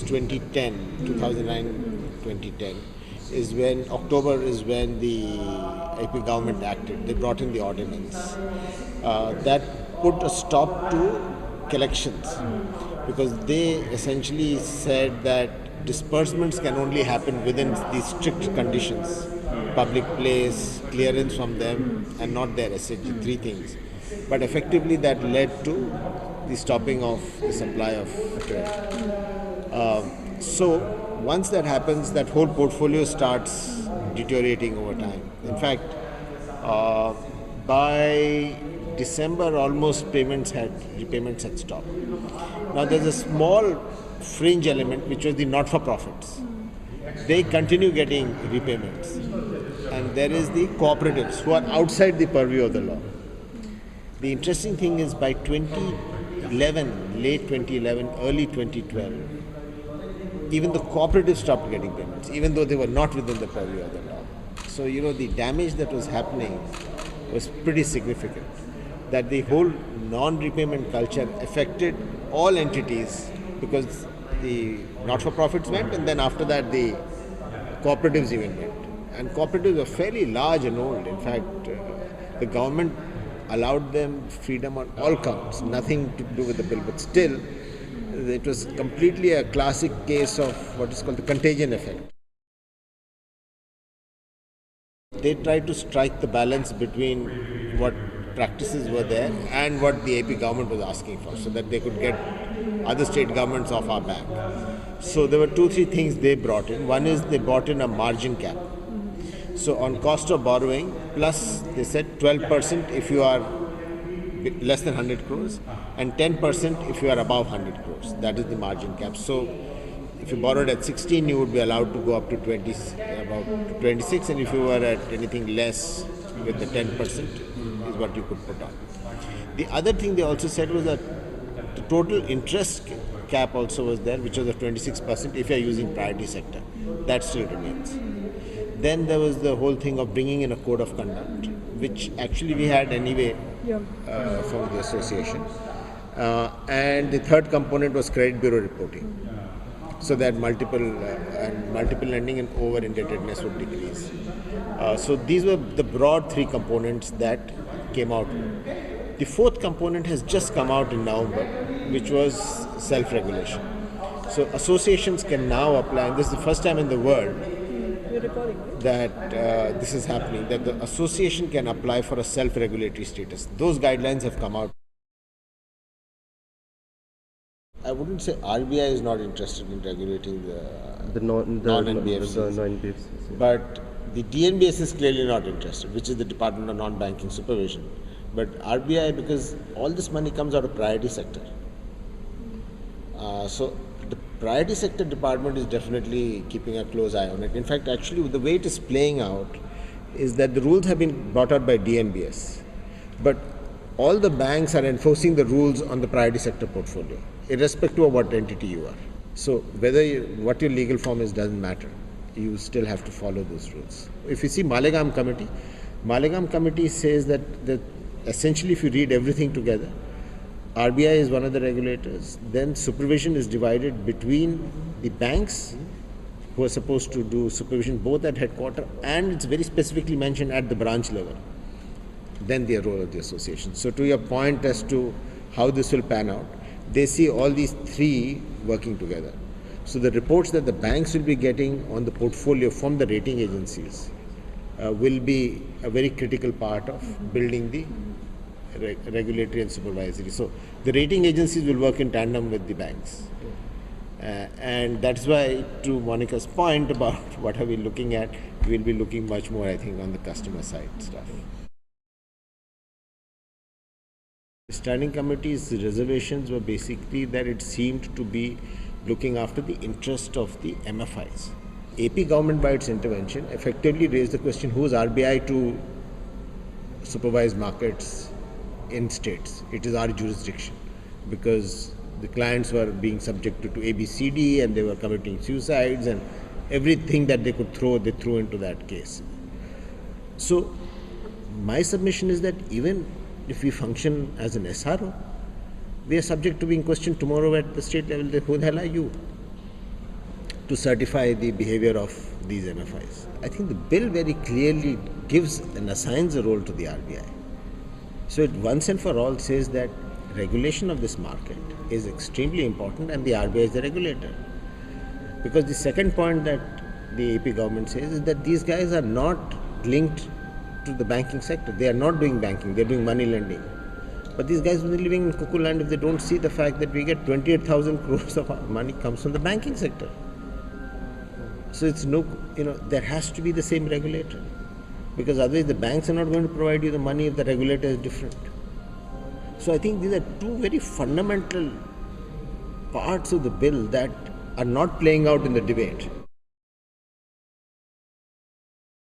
2009-2010 is when, October is when the AP government acted. They brought in the ordinance that put a stop to collections, because they essentially said that disbursements can only happen within these strict conditions: public place, clearance from them, and not their SHG, three things. But effectively that led to the stopping of the supply of credit. So once that happens, that whole portfolio starts deteriorating over time. In fact, by December, almost repayments had stopped. Now there's a small fringe element, which was the not-for-profits. They continue getting repayments. And there is the cooperatives who are outside the purview of the law. The interesting thing is, by 2011, late 2011, early 2012, even the cooperatives stopped getting payments, even though they were not within the purview of the law. So, the damage that was happening was pretty significant. That the whole non-repayment culture affected all entities, because the not-for-profits went, and then after that the cooperatives even went. And cooperatives are fairly large and old. In fact, the government allowed them freedom on all counts, nothing to do with the bill, but still it was completely a classic case of what is called the contagion effect. They tried to strike the balance between what practices were there and what the AP government was asking for, so that they could get other state governments off our back. So there were 2-3 things they brought in. One is they brought in a margin cap. So on cost of borrowing, plus they said 12% if you are less than 100 crores and 10% if you are above 100 crores. That is the margin cap. So if you borrowed at 16, you would be allowed to go up to 20, about 26, and if you were at anything less, with the 10% is what you could put on. The other thing they also said was that the total interest cap also was there, which was at 26% if you are using priority sector. That still remains. Then there was the whole thing of bringing in a code of conduct, which actually we had anyway from the association. And the third component was credit bureau reporting, so that multiple lending and over indebtedness would decrease. So these were the broad 3 components that came out. The 4th component has just come out in November, which was self-regulation. So associations can now apply, and this is the first time in the world that this is happening, that the association can apply for a self-regulatory status. Those guidelines have come out. I wouldn't say RBI is not interested in regulating the non-NBFCs, but the DNBS is clearly not interested, which is the Department of Non-Banking Supervision. But RBI, because all this money comes out of priority sector. So the priority sector department is definitely keeping a close eye on it. In fact, actually, the way it is playing out is that the rules have been brought out by DNBS, but all the banks are enforcing the rules on the priority sector portfolio, irrespective of what entity you are. So what your legal form is doesn't matter. You still have to follow those rules. If you see Malegaon committee says that essentially, if you read everything together, RBI is one of the regulators. Then supervision is divided between the banks, who are supposed to do supervision both at headquarters, and it's very specifically mentioned at the branch level. Then the role of the association. So to your point as to how this will pan out, they see all these 3 working together. So the reports that the banks will be getting on the portfolio from the rating agencies will be a very critical part of building the regulatory and supervisory. So the rating agencies will work in tandem with the banks. And that's why, to Monica's point about what are we looking at, we'll be looking much more, I think, on the customer side stuff. The standing committee's reservations were basically that it seemed to be looking after the interest of the MFIs. AP government, by its intervention, effectively raised the question, who is RBI to supervise markets in states? It is our jurisdiction, because the clients were being subjected to ABCD and they were committing suicides, and everything that they could throw, they threw into that case. So my submission is that even if we function as an SRO, we are subject to being questioned tomorrow at the state level. Who the hell are you? to certify the behavior of these MFIs. I think the bill very clearly gives and assigns a role to the RBI. So it once and for all says that regulation of this market is extremely important and the RBI is the regulator. Because the second point that the AP government says is that these guys are not linked to the banking sector. They are not doing banking, they are doing money lending. But these guys will be living in cuckoo land if they don't see the fact that we get 28,000 crores of our money comes from the banking sector. So it's there has to be the same regulator. Because otherwise the banks are not going to provide you the money if the regulator is different. So I think these are two very fundamental parts of the bill that are not playing out in the debate.